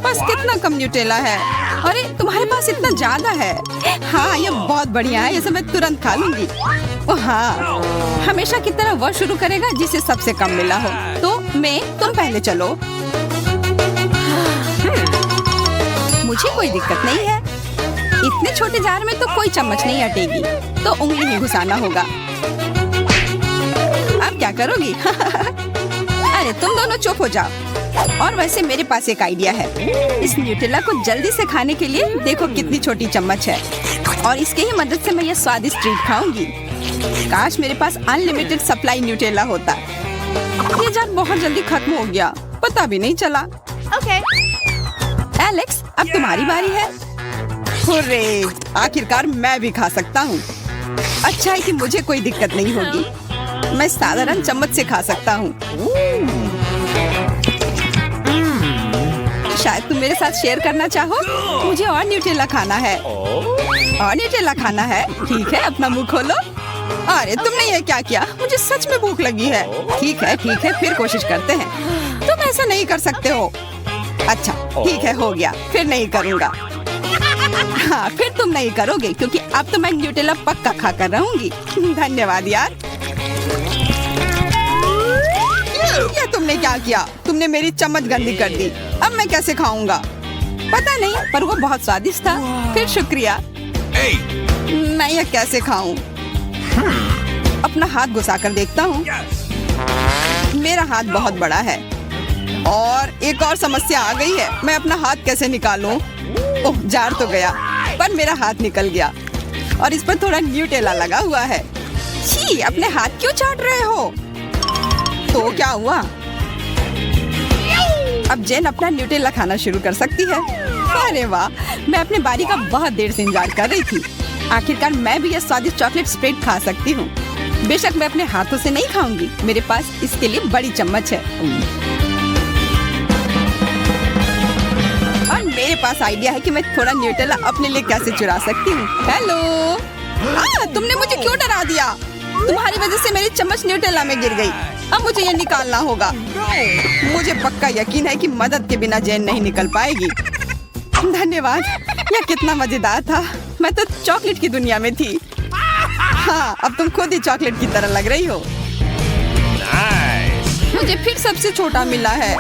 पास कितना कम न्यूटेला है। अरे तुम्हारे पास इतना ज्यादा है। हाँ ये बहुत बढ़िया है, इसे मैं तुरंत खा लूंगी। ओह हाँ, हमेशा की तरह वह शुरू करेगा जिसे सबसे कम मिला हो। तो मैं तुम पहले चलो। मुझे कोई दिक्कत नहीं है, इतने छोटे जार में तो कोई चम्मच नहीं अटेगी, तो उंगली ही घुसाना होगा। अब क्या करोगी? अरे तुम दोनों चुप हो जाओ। और वैसे मेरे पास एक आइडिया है। इस न्यूटेला को जल्दी से खाने के लिए देखो कितनी छोटी चम्मच है, और इसके ही मदद से मैं ये स्वादिष्ट ट्रीट खाऊंगी। काश मेरे पास अनलिमिटेड सप्लाई न्यूटेला होता। ये जार बहुत जल्दी खत्म हो गया, पता भी नहीं चला। Okay. एलेक्स अब तुम्हारी बारी है। हुर्रे, आखिरकार मैं भी खा सकता हूँ। अच्छा है कि मुझे कोई दिक्कत नहीं होगी, मैं साधारण चम्मच से खा सकता हूँ। शायद तुम मेरे साथ शेयर करना चाहो। मुझे और न्यूटेला खाना है। और न्यूटेला खाना है? ठीक है, अपना मुंह खोलो। अरे तुमने ये क्या किया? मुझे सच में भूख लगी है। ठीक है, फिर कोशिश करते हैं। तुम ऐसा नहीं कर सकते हो। अच्छा ठीक है, हो गया, फिर नहीं करूँगा। हाँ फिर तुम नहीं करोगे, क्योंकि अब तो मैं न्यूटेला पक्का खा कर रहूंगी। धन्यवाद यार। ये तुमने क्या किया? तुमने मेरी चम्मच गंदी कर दी। अब मैं कैसे खाऊंगा? पता नहीं, पर वो बहुत स्वादिष्ट था। फिर शुक्रिया। मैं ये कैसे खाऊं? अपना हाथ घुसा कर देखता हूँ। मेरा हाथ बहुत बड़ा है, और एक और समस्या आ गई है। मैं अपना हाथ कैसे निकालूं? ओह, जार तो गया, पर मेरा हाथ निकल गया, और इस पर थोड़ा न्यूटेला लगा हुआ है। छी, अपने हाथ क्यों चाट रहे हो? तो क्या हुआ? अब जेन अपना न्यूटेला खाना शुरू कर सकती है। अरे वाह, मैं अपने बारी का बहुत देर से इंतजार कर रही थी। आखिरकार मैं भी यह स्वादिष्ट चॉकलेट स्प्रेड खा सकती हूँ। बेशक मैं अपने हाथों से नहीं खाऊंगी, मेरे पास इसके लिए बड़ी चम्मच है। और मेरे पास आइडिया है कि मैं थोड़ा न्यूटेला अपने लिए कैसे चुरा सकती हूँ। हेलो, तुमने मुझे क्यों डरा दिया? तुम्हारी वजह से मेरी चम्मच न्यूटेला में गिर गई। अब मुझे ये निकालना होगा। मुझे पक्का यकीन है कि मदद के बिना जेन नहीं निकल पाएगी। धन्यवाद, यह कितना मजेदार था। मैं तो चॉकलेट की दुनिया में थी। हाँ, अब तुम खुद ही चॉकलेट की तरह लग रही हो। मुझे फिर सबसे छोटा मिला है।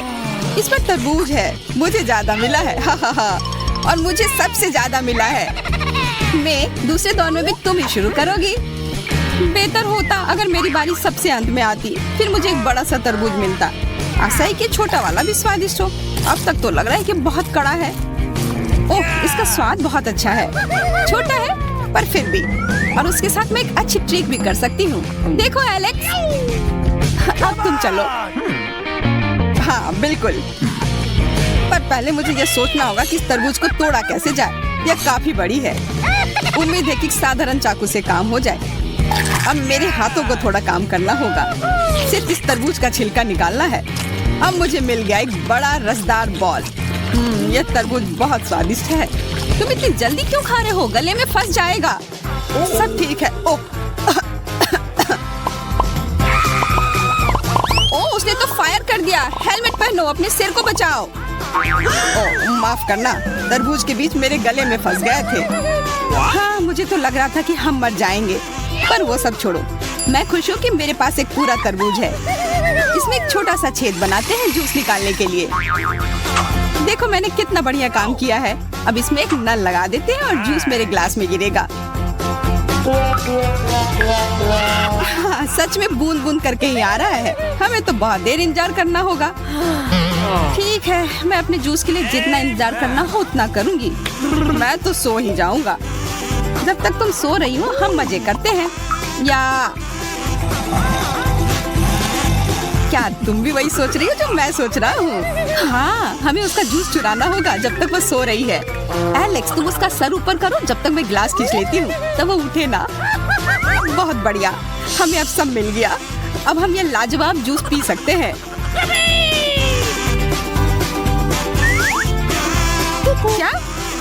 इस पर तरबूज है, मुझे ज्यादा मिला है। और मुझे सबसे ज्यादा मिला है। मैं दूसरे दौर में भी तुम ही शुरू करोगी। बेहतर होता अगर मेरी बारी सबसे अंत में आती, फिर मुझे एक बड़ा सा तरबूज मिलता। ऐसा ही कि छोटा वाला भी स्वादिष्ट हो। अब तक तो लग रहा है कि बहुत कड़ा है। ओह, इसका स्वाद बहुत अच्छा है। छोटा है पर फिर भी। और उसके साथ मैं एक अच्छी ट्रिक भी कर सकती हूँ। देखो एलेक्स, अब तुम चलो। हाँ बिल्कुल, पर पहले मुझे ये सोचना होगा कि इस तरबूज को तोड़ा कैसे जाए। यह काफी बड़ी है। उम्मीद है कि साधारण चाकू से काम हो जाए। अब मेरे हाथों को थोड़ा काम करना होगा। सिर्फ इस तरबूज का छिलका निकालना है। अब मुझे मिल गया एक बड़ा रसदार बॉल। यह तरबूज बहुत स्वादिष्ट है। तुम इतनी जल्दी क्यों खा रहे हो? गले में फंस जाएगा। सब ठीक है। ओह, उसने तो फायर कर दिया। हेलमेट पहनो, अपने सिर को बचाओ। ओह, माफ करना, तरबूज के बीच मेरे गले में फंस गए थे। हाँ, मुझे तो लग रहा था कि हम मर जाएंगे, पर वो सब छोड़ो। मैं खुश हूँ कि मेरे पास एक पूरा तरबूज है। इसमें एक छोटा सा छेद बनाते हैं जूस निकालने के लिए। देखो मैंने कितना बढ़िया काम किया है। अब इसमें एक नल लगा देते हैं और जूस मेरे ग्लास में गिरेगा। हाँ, सच में बूंद बूंद करके ही आ रहा है। हमें तो बहुत देर इंतजार करना होगा। ठीक है, मैं अपने जूस के लिए जितना इंतजार करना हो उतना करूँगी। मैं तो सो ही जाऊंगा। जब तक तुम सो रही हो हम मजे करते हैं। या क्या तुम भी वही सोच रही हो जो मैं सोच रहा हूँ? हाँ, हमें उसका जूस चुराना होगा जब तक वो सो रही है। एलेक्स, तुम उसका सर ऊपर करो जब तक मैं गिलास खींच लेती हूँ, तब वो उठे ना। बहुत बढ़िया, हमें अब सब मिल गया। अब हम ये लाजवाब जूस पी सकते हैं। क्या?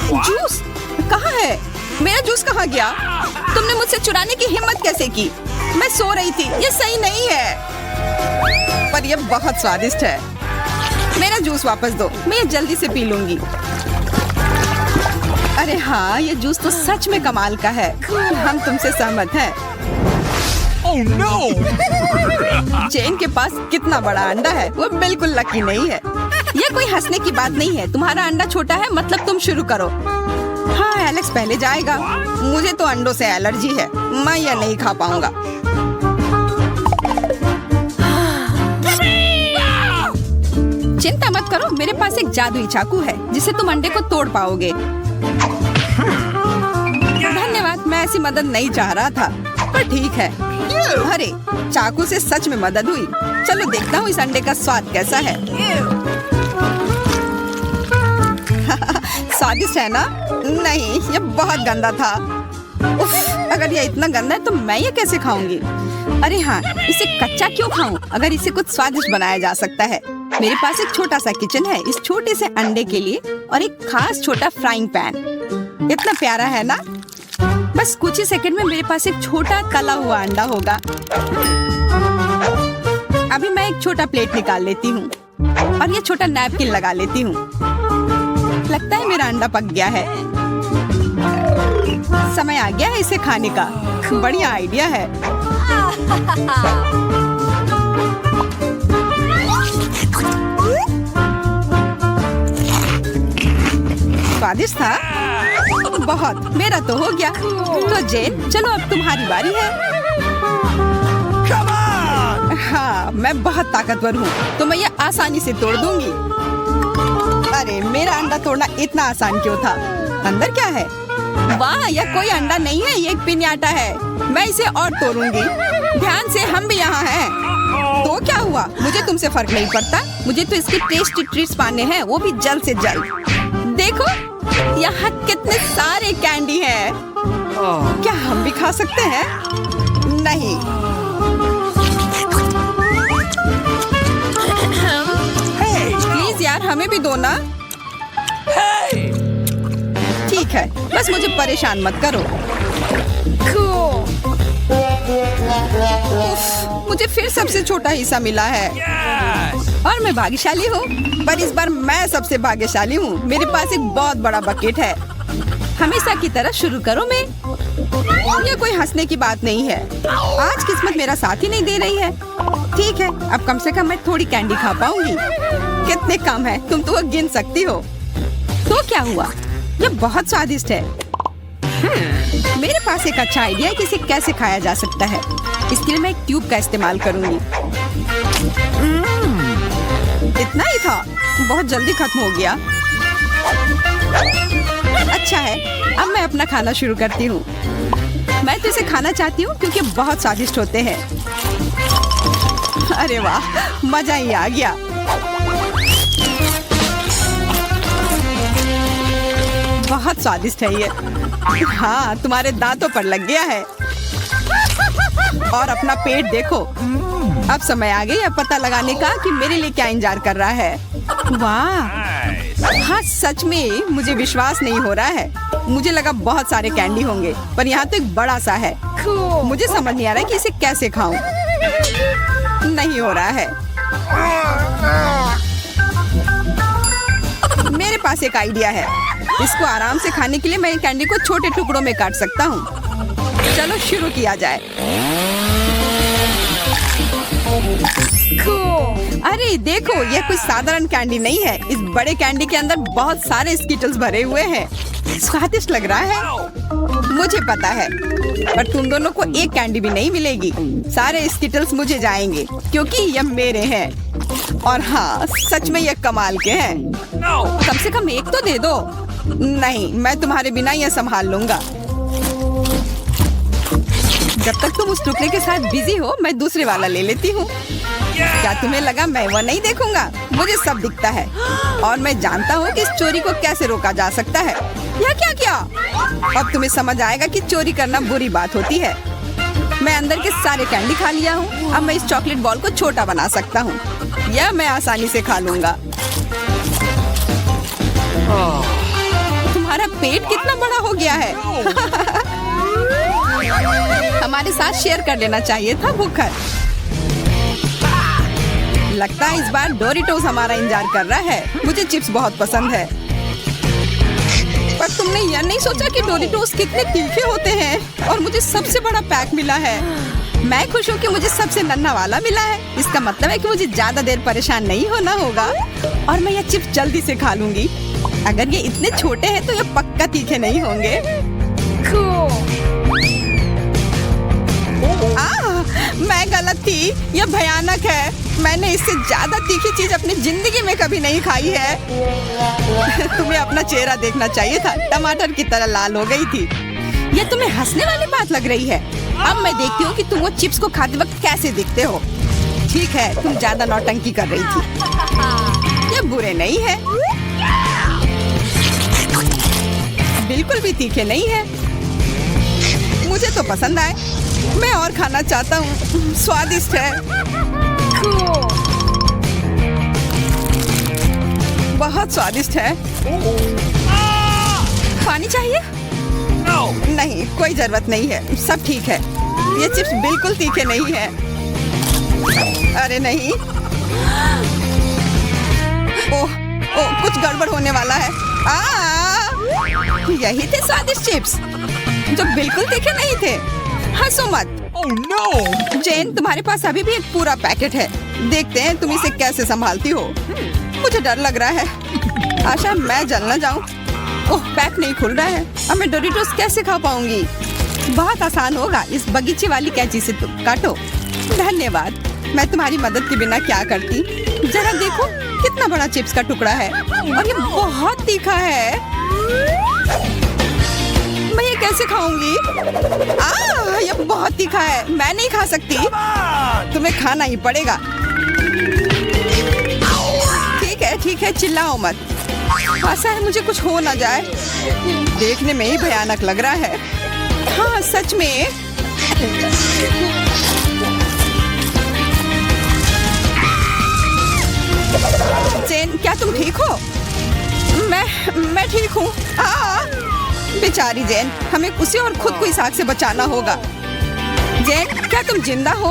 जूस कहाँ है? मेरा जूस कहाँ गया? तुमने मुझसे चुराने की हिम्मत कैसे की? मैं सो रही थी। ये सही नहीं है, पर ये बहुत स्वादिष्ट है। मेरा जूस वापस दो, मैं ये जल्दी से पी लूंगी। अरे हाँ, ये जूस तो सच में कमाल का है। हम तुमसे सहमत हैं। Oh no! जेन के पास कितना बड़ा अंडा है, वो बिल्कुल लकी नहीं है। ये कोई हंसने की बात नहीं है। तुम्हारा अंडा छोटा है, मतलब तुम शुरू करो। हाँ, एलेक्स पहले जाएगा। मुझे तो अंडों से एलर्जी है, मैं ये नहीं खा पाऊंगा। चिंता मत करो, मेरे पास एक जादुई चाकू है जिससे तुम अंडे को तोड़ पाओगे। धन्यवाद, मैं ऐसी मदद नहीं चाह रहा था, पर ठीक है। अरे, चाकू से सच में मदद हुई। चलो देखता हूँ इस अंडे का स्वाद कैसा है। स्वादिष्ट है ना? नहीं, ये बहुत गंदा था। उफ, अगर ये इतना गंदा है तो मैं ये कैसे खाऊंगी? अरे हाँ, इसे कच्चा क्यों खाऊं अगर इसे कुछ स्वादिष्ट बनाया जा सकता है। मेरे पास एक छोटा सा किचन है इस छोटे से अंडे के लिए और एक खास छोटा फ्राइंग पैन। इतना प्यारा है ना? बस कुछ ही सेकंड में मेरे पास एक छोटा तला हुआ अंडा होगा। अभी मैं एक छोटा प्लेट निकाल लेती हूँ और ये छोटा नैपकिन लगा लेती हूँ। लगता है मेरा अंडा पक गया है। समय आ गया है इसे खाने का। बढ़िया आइडिया है। स्वादिष्ट था बहुत। मेरा तो हो गया। तो जेन, चलो अब तुम्हारी बारी है। Come on! हाँ, मैं बहुत ताकतवर हूँ तो मैं ये आसानी से तोड़ दूंगी। अरे, मेरा अंडा तोड़ना इतना आसान क्यों था? अंदर क्या है? वाह, यह कोई अंडा नहीं है, ये एक पिन्याटा है। मैं इसे और तोड़ूंगी। ध्यान से, हम भी यहाँ हैं। तो क्या हुआ? मुझे तुमसे फर्क नहीं पड़ता। मुझे तो इसके टेस्टी ट्रीट्स पाने हैं, वो भी जल्द से जल्द। देखो, यहाँ कितने सारे कैंडी हैं। क्या हम भी खा सकते हैं? नहीं। प्लीज यार, हमें भी दो ना। ठीक है, बस मुझे परेशान मत करो। उफ, मुझे फिर सबसे छोटा हिस्सा मिला है। और मैं भाग्यशाली हूँ, पर इस बार मैं सबसे भाग्यशाली हूँ। मेरे पास एक बहुत बड़ा बकेट है। हमेशा की तरह शुरू करो। मैं ये कोई हंसने की बात नहीं है। आज किस्मत मेरा साथ ही नहीं दे रही है। ठीक है, अब कम से कम मैं थोड़ी कैंडी खा पाऊंगी। कितने कम है, तुम तो वो गिन सकती हो। तो क्या हुआ? ये बहुत स्वादिष्ट है। मेरे पास एक अच्छा आइडिया है कि इसे कैसे खाया जा सकता है। इसके लिए मैं एक ट्यूब का इस्तेमाल करूंगी। इतना ही था, बहुत जल्दी खत्म हो गया। अच्छा है, अब मैं अपना खाना शुरू करती हूँ। मैं तो इसे खाना चाहती हूँ क्योंकि बहुत स्वादिष्ट होते हैं। अरे वाह, मजा ही आ गया। बहुत स्वादिष्ट है ये। हाँ, तुम्हारे दांतों पर लग गया है। और अपना पेट देखो। अब समय आ गया पता लगाने का कि मेरे लिए क्या इंतजार कर रहा है। वाह, हाँ सच में मुझे विश्वास नहीं हो रहा है। मुझे लगा बहुत सारे कैंडी होंगे, पर यहाँ तो एक बड़ा सा है। मुझे समझ नहीं आ रहा है कि इसे कैसे खाऊं। नहीं हो रहा है। मेरे पास एक आइडिया है। इसको आराम से खाने के लिए मैं कैंडी को छोटे टुकड़ों में काट सकता हूँ। चलो शुरू किया जाए। अरे देखो, यह कोई साधारण कैंडी नहीं है। इस बड़े कैंडी के अंदर बहुत सारे स्किटल्स भरे हुए हैं। स्वादिष्ट लग रहा है, मुझे पता है, पर तुम दोनों को एक कैंडी भी नहीं मिलेगी। सारे स्किटल्स मुझे जाएंगे क्योंकि ये मेरे हैं। और हाँ, सच में ये कमाल के हैं। कम से कम एक तो दे दो। नहीं, मैं तुम्हारे बिना ये संभाल लूंगा। जब तक तुम उस टुकड़े के साथ बिजी हो, मैं दूसरे वाला ले लेती हूँ। क्या तुम्हें लगा मैं वो नहीं देखूंगा? मुझे सब दिखता है और मैं जानता हूँ कि इस चोरी को कैसे रोका जा सकता है। यह क्या किया? अब तुम्हें समझ आएगा कि चोरी करना बुरी बात होती है। मैं अंदर के सारे कैंडी खा लिया हूँ। अब मैं इस चॉकलेट बॉल को छोटा बना सकता हूँ। यह मैं आसानी से खा लूंगा। तुम्हारा पेट कितना बड़ा हो गया है। हमारे साथ शेयर कर लेना चाहिए था भूखर। लगता है इस बार डोरिटोस हमारा इंतजार कर रहा है। मुझे चिप्स बहुत पसंद है। पर तुमने यह नहीं सोचा कि डोरिटोस कितने तीखे होते हैं और मुझे सबसे बड़ा पैक मिला है। मैं खुश हूँ कि मुझे सबसे नन्हा वाला मिला है। इसका मतलब है कि मुझे ज्यादा देर परेशान नहीं होना होगा और मैं ये चिप्स जल्दी से खा लूंगी। अगर ये इतने छोटे हैं तो ये पक्का तीखे नहीं होंगे। मैं गलत थी। यह भयानक है। मैंने इससे ज्यादा तीखी चीज अपनी जिंदगी में कभी नहीं खाई है। तुम्हें अपना चेहरा देखना चाहिए था। टमाटर की तरह लाल हो गई थी। यह तुम्हें हंसने वाली बात लग रही है। अब मैं देखती हूँ कि तुम वो चिप्स को खाते वक्त कैसे दिखते हो। ठीक है, तुम ज्यादा नौटंकी कर रही थी। ये बुरे नहीं है, बिल्कुल भी तीखे नहीं है। मुझे तो पसंद आए। मैं और खाना चाहता हूँ। स्वादिष्ट है, बहुत स्वादिष्ट है। पानी चाहिए? नहीं, कोई जरूरत नहीं है। सब ठीक है। ये चिप्स बिल्कुल तीखे नहीं है। अरे नहीं। ओह, कुछ गड़बड़ होने वाला है। यही थे स्वादिष्ट चिप्स जो बिल्कुल तीखे नहीं थे। हंसो मत। Oh no! जेन, तुम्हारे पास अभी भी एक पूरा पैकेट है। देखते हैं तुम इसे कैसे संभालती हो। मुझे डर लग रहा है। आशा मैं जल न जाऊं। ओह, पैक नहीं खुल रहा है। अब मैं डोरिटोस कैसे खा पाऊंगी? बहुत आसान होगा। इस बगीचे वाली कैंची से तुम काटो। धन्यवाद। मैं तुम्हारी मदद के बिना क्या करती। जरा देखो कितना बड़ा चिप्स का टुकड़ा है और ये बहुत तीखा है। मैं ये कैसे खाऊंगी? ये बहुत तीखा है। मैं नहीं खा सकती। तुम्हें खाना ही पड़ेगा। ठीक है, चिल्लाओ मत। आशा है मुझे कुछ हो ना जाए। देखने में ही भयानक लग रहा है। हाँ, सच में। जेन, क्या तुम ठीक हो? मैं ठीक हूँ। बेचारी जेन, हमें उसे और खुद को इस आग से बचाना होगा। जेन, क्या तुम जिंदा हो?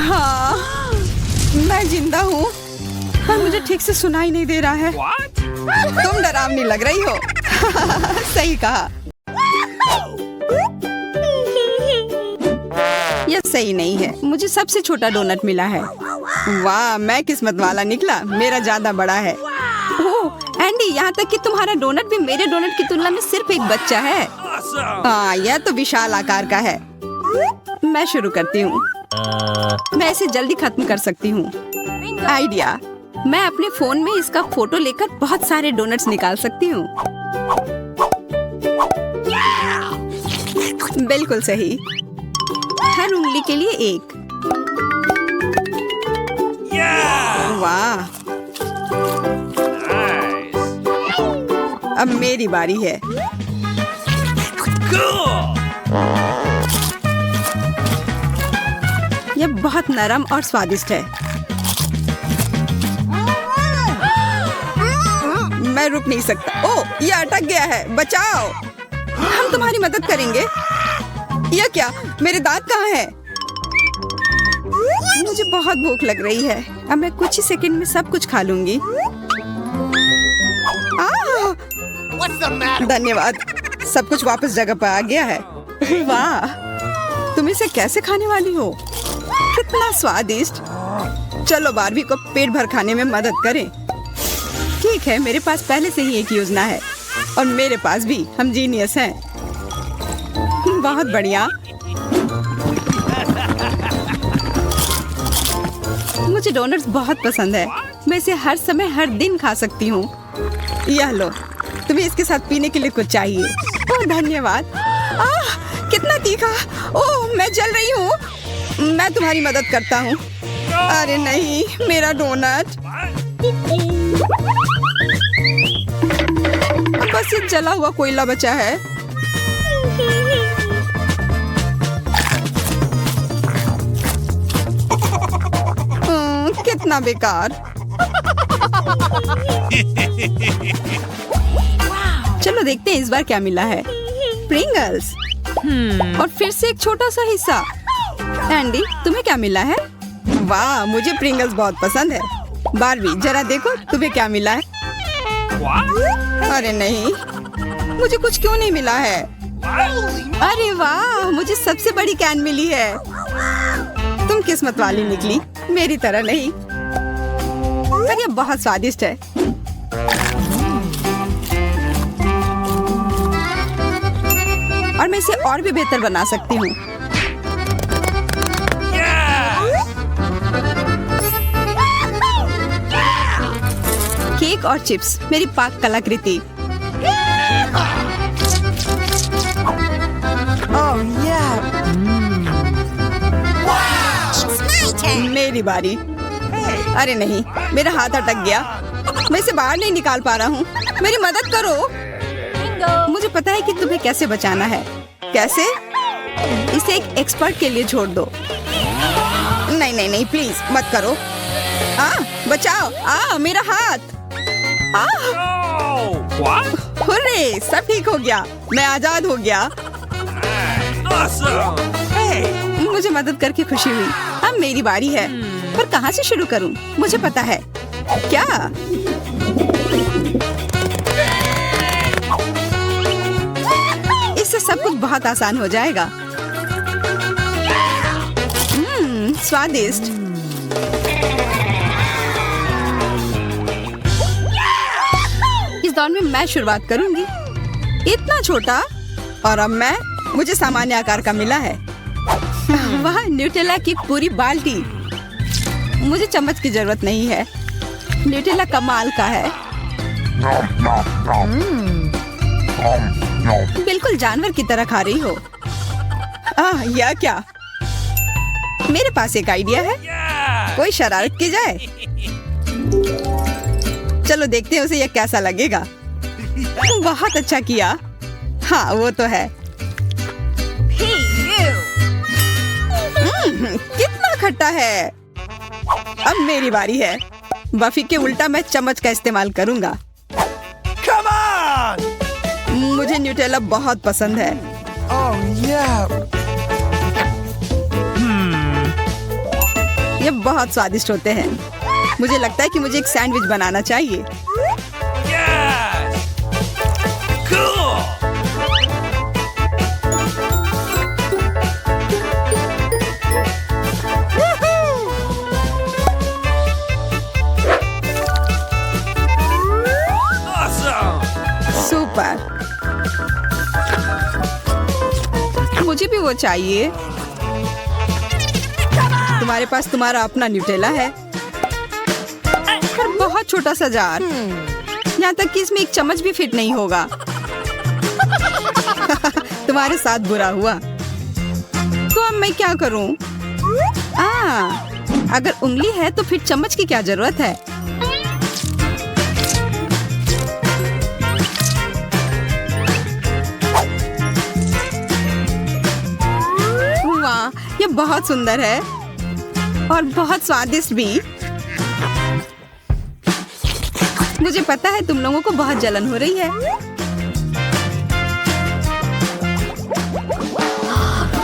हाँ, मैं जिंदा हूँ। पर मुझे ठीक से सुनाई नहीं दे रहा है। तुम डरावनी लग रही हो। सही कहा। यह सही नहीं है। मुझे सबसे छोटा डोनट मिला है। वाह, मैं किस्मत वाला निकला। मेरा ज्यादा बड़ा है। ओह एंडी, यहाँ तक कि तुम्हारा डोनट भी मेरे डोनट की तुलना में सिर्फ एक बच्चा है। हाँ, यह तो विशाल आकार का है। मैं शुरू करती हूँ। मैं इसे जल्दी खत्म कर सकती हूँ। आइडिया, मैं अपने फोन में इसका फोटो लेकर बहुत सारे डोनट्स निकाल सकती हूँ। बिल्कुल सही। हर उंगली के लिए एक। वाह, अब मेरी बारी है। यह बहुत नरम और स्वादिष्ट है। मैं रुक नहीं सकता। ओह, यह अटक गया है। बचाओ, हम तुम्हारी मदद करेंगे। यह क्या? मेरे दांत कहाँ हैं? मुझे बहुत भूख लग रही है। अब मैं कुछ ही सेकंड में सब कुछ खा लूंगी। धन्यवाद, सब कुछ वापस जगह पर आ गया है। वाह, तुम इसे कैसे खाने वाली हो? कितना स्वादिष्ट। चलो बारबी को पेट भर खाने में मदद करें। ठीक है, मेरे पास पहले से ही एक योजना है और मेरे पास भी। हम जीनियस हैं। बहुत बढ़िया। मुझे डोनट्स बहुत पसंद है। मैं इसे हर समय हर दिन खा सकती हूँ। यह लो, तुम्हें इसके साथ पीने के लिए कुछ चाहिए। ओह धन्यवाद। कितना तीखा। ओह, मैं जल रही हूँ। मैं तुम्हारी मदद करता हूँ। अरे नहीं, मेरा डोनट। बस ये जला हुआ कोयला बचा है। कितना बेकार। चलो देखते हैं इस बार क्या मिला है। प्रिंगल्स। और फिर से एक छोटा सा हिस्सा। एंडी, तुम्हें क्या मिला है? वाह, मुझे प्रिंगल्स बहुत पसंद है। बारबी, जरा देखो तुम्हें क्या मिला है। अरे नहीं, मुझे कुछ क्यों नहीं मिला है? अरे वाह, मुझे सबसे बड़ी कैन मिली है। तुम किस्मत वाली निकली, मेरी तरह नहीं। पर ये बहुत स्वादिष्ट है। और मैं इसे और भी बेहतर बना सकती हूँ। केक और चिप्स, मेरी पाक कलाकृति। मेरी बारी। अरे नहीं, मेरा हाथ अटक गया। मैं इसे बाहर नहीं निकाल पा रहा हूँ। मेरी मदद करो। मुझे पता है कि तुम्हें कैसे बचाना है। कैसे? इसे एक एक्सपर्ट के लिए छोड़ दो। नहीं नहीं नहीं, प्लीज मत करो। बचाओ। मेरा हाथ। हुर्रे, सब ठीक हो गया। मैं आजाद हो गया। मुझे मदद करके खुशी हुई। अब मेरी बारी है। पर कहाँ से शुरू करूँ? मुझे पता है। क्या? इससे सब कुछ बहुत आसान हो जाएगा। स्वादिष्ट। इस दौर में मैं शुरुआत करूंगी। इतना छोटा, और अब मुझे सामान्य आकार का मिला है। वह न्यूटेला की पूरी बाल्टी। मुझे चम्मच की जरूरत नहीं है। न्यूटेला कमाल का है। बिल्कुल जानवर की तरह खा रही हो। यह क्या? मेरे पास एक आइडिया है। कोई शरारत की जाए। चलो देखते हैं उसे यह कैसा लगेगा। बहुत अच्छा किया। हाँ, वो तो है। कितना खट्टा है। अब मेरी बारी है। बफी के उल्टा मैं चम्मच का इस्तेमाल करूंगा। Come on! मुझे न्यूटेला बहुत पसंद है। ये बहुत स्वादिष्ट होते हैं। मुझे लगता है कि मुझे एक सैंडविच बनाना चाहिए। Cool! सुपर। मुझे भी वो चाहिए। तुम्हारे पास तुम्हारा अपना न्यूटेला है, पर बहुत छोटा सा जार। यहाँ तक कि इसमें एक चम्मच भी फिट नहीं होगा। तुम्हारे साथ बुरा हुआ। तो अब मैं क्या करूं? अगर उंगली है तो फिर चम्मच की क्या जरूरत है? वाह, ये बहुत सुंदर है और बहुत स्वादिष्ट भी। मुझे पता है तुम लोगों को बहुत जलन हो रही है।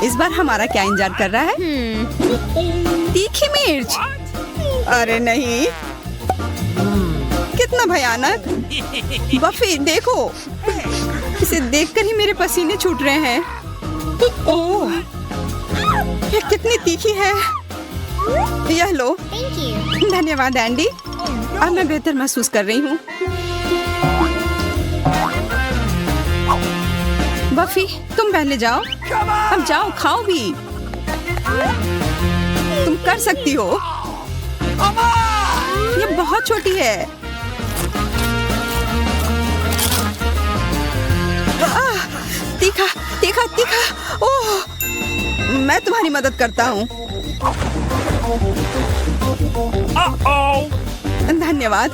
इस बार हमारा क्या इंतजार कर रहा है? तीखी मिर्च। अरे नहीं, कितना भयानक। बफी देखो, इसे देखकर ही मेरे पसीने छूट रहे हैं। ओह, ये कितनी तीखी है। यह लो। धन्यवाद एंडी। अब मैं बेहतर महसूस कर रही हूँ। बफी, तुम पहले जाओ। अब जाओ, खाओ भी। तुम कर सकती हो। ये बहुत छोटी है। तीखा, तीखा, तीखा। ओह, मैं तुम्हारी मदद करता हूँ। धन्यवाद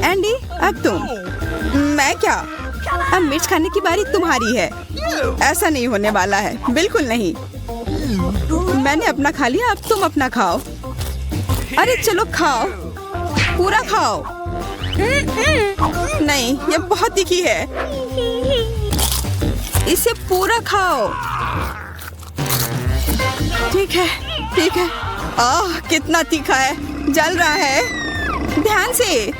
एंडी। अब तुम। मैं क्या? अब मिर्च खाने की बारी तुम्हारी है। ऐसा नहीं होने वाला है, बिल्कुल नहीं। मैंने अपना खा लिया, अब तुम अपना खाओ। अरे चलो खाओ, पूरा खाओ। नहीं, ये बहुत तीखी है। इसे पूरा खाओ। ठीक है, ठीक है। आह, कितना तीखा है, जल रहा है। ध्यान से।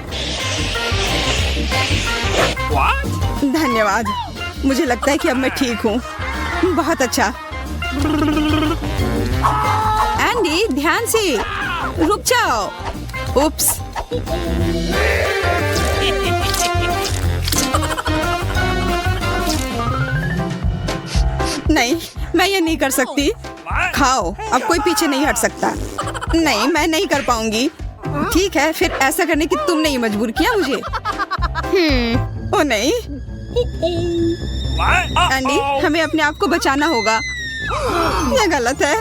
What? धन्यवाद। मुझे लगता है कि अब मैं ठीक हूँ। बहुत अच्छा। एंडी, ध्यान से। रुक जाओ। उप्स। नहीं, मैं ये नहीं कर सकती। खाओ, अब कोई पीछे नहीं हट सकता। नहीं, मैं नहीं कर पाऊंगी। ठीक है, फिर ऐसा करने की तुमने ही मजबूर किया मुझे। ओ नहीं। What? एंडी, हमें अपने आप को बचाना होगा। ये गलत है।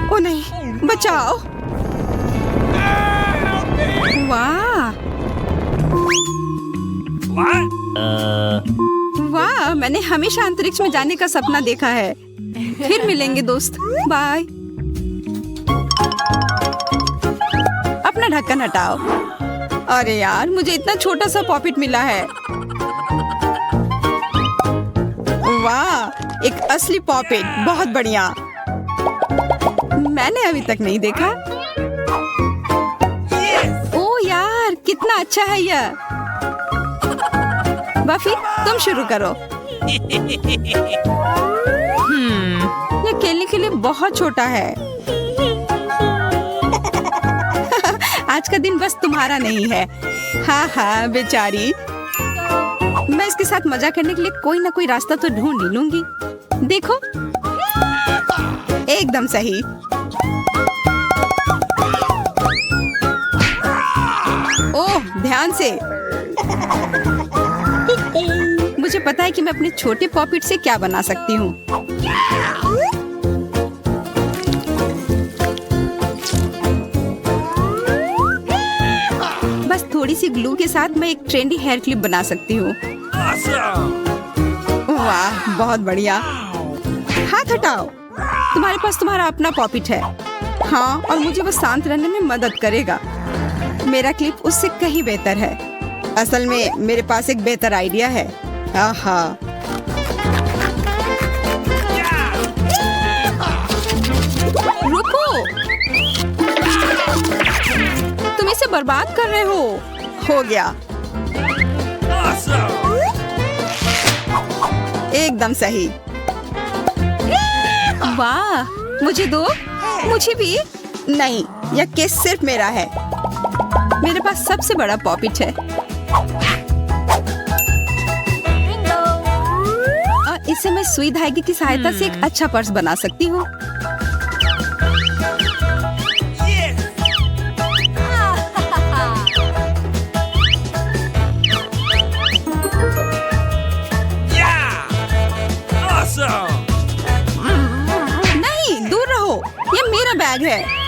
ओ नहीं, बचाओ। वाह, What? वाह, मैंने हमेशा अंतरिक्ष में जाने का सपना देखा है। फिर मिलेंगे दोस्त। बाय। अपना ढक्कन हटाओ। अरे यार, मुझे इतना छोटा सा पॉपिट मिला है। वाह, एक असली पॉपिट, बहुत बढ़िया। मैंने अभी तक नहीं देखा। ओ यार, कितना अच्छा है यह। बफी, तुम शुरू करो। ये खेलने के लिए बहुत छोटा है। आज का दिन बस तुम्हारा नहीं है। हाँ हाँ बेचारी। मैं इसके साथ मजा करने के लिए कोई ना कोई रास्ता तो ढूंढ ही लूंगी। देखो, एकदम सही। ओह, ध्यान से। मुझे पता है कि मैं अपने छोटे पॉपिट से क्या बना सकती हूँ। बस थोड़ी सी ग्लू के साथ मैं एक ट्रेंडी हेयर क्लिप बना सकती हूँ। Awesome! वाह, बहुत बढ़िया। हाथ हटाओ। तुम्हारे पास तुम्हारा अपना पॉपिट है। हाँ, और मुझे वो शांत रहने में मदद करेगा। मेरा क्लिप उससे कहीं बेहतर है। असल में मेरे पास एक बेहतर आइडिया है। आहा। रुको, तुम इसे बर्बाद कर रहे हो गया। Awesome! एकदम सही। वाह, मुझे दो। मुझे भी। नहीं, यह केस सिर्फ मेरा है। मेरे पास सबसे बड़ा पॉपिट है। और इससे मैं सुई धागे की सहायता से एक अच्छा पर्स बना सकती हूँ। Yes! Yeah! Awesome! नहीं, दूर रहो। ये मेरा बैग है।